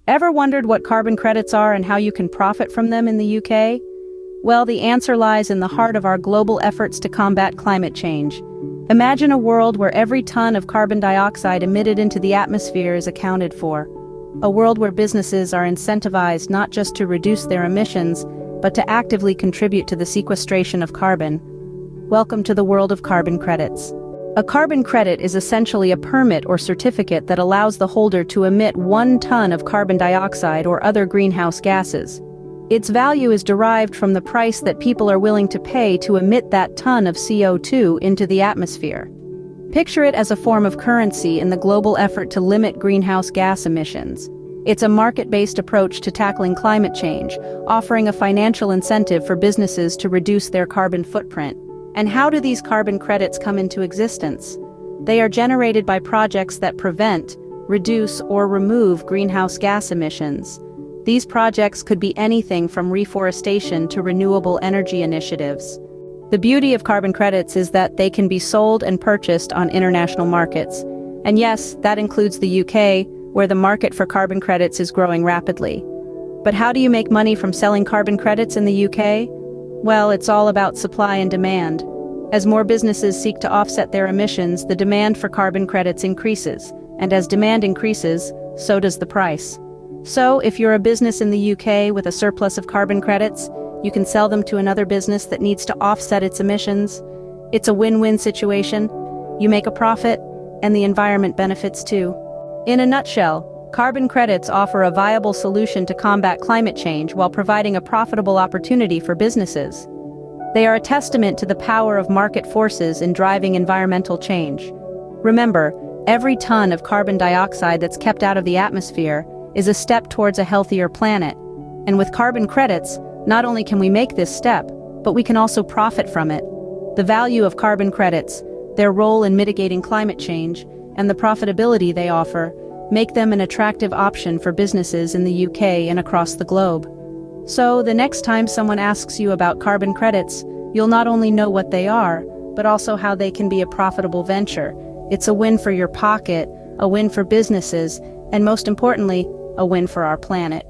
Ever wondered what carbon credits are and how you can profit from them in the UK? Well, the answer lies in the heart of our global efforts to combat climate change. Imagine a world where every ton of carbon dioxide emitted into the atmosphere is accounted for. A world where businesses are incentivized not just to reduce their emissions, but to actively contribute to the sequestration of carbon. Welcome to the world of carbon credits. A carbon credit is essentially a permit or certificate that allows the holder to emit 1 ton of carbon dioxide or other greenhouse gases. Its value is derived from the price that people are willing to pay to emit that ton of CO2 into the atmosphere. Picture it as a form of currency in the global effort to limit greenhouse gas emissions. It's a market-based approach to tackling climate change, offering a financial incentive for businesses to reduce their carbon footprint. And how do these carbon credits come into existence? They are generated by projects that prevent, reduce, or remove greenhouse gas emissions. These projects could be anything from reforestation to renewable energy initiatives. The beauty of carbon credits is that they can be sold and purchased on international markets. And yes, that includes the UK, where the market for carbon credits is growing rapidly. But how do you make money from selling carbon credits in the UK? Well, it's all about supply and demand. As more businesses seek to offset their emissions, the demand for carbon credits increases. And as demand increases, so does the price. So, if you're a business in the UK with a surplus of carbon credits, you can sell them to another business that needs to offset its emissions. It's a win-win situation. You make a profit, and the environment benefits too. In a nutshell, carbon credits offer a viable solution to combat climate change while providing a profitable opportunity for businesses. They are a testament to the power of market forces in driving environmental change. Remember, every ton of carbon dioxide that's kept out of the atmosphere is a step towards a healthier planet. And with carbon credits, not only can we make this step, but we can also profit from it. The value of carbon credits, their role in mitigating climate change, and the profitability they offer make them an attractive option for businesses in the UK and across the globe. So, the next time someone asks you about carbon credits, you'll not only know what they are, but also how they can be a profitable venture. It's a win for your pocket, a win for businesses, and most importantly, a win for our planet.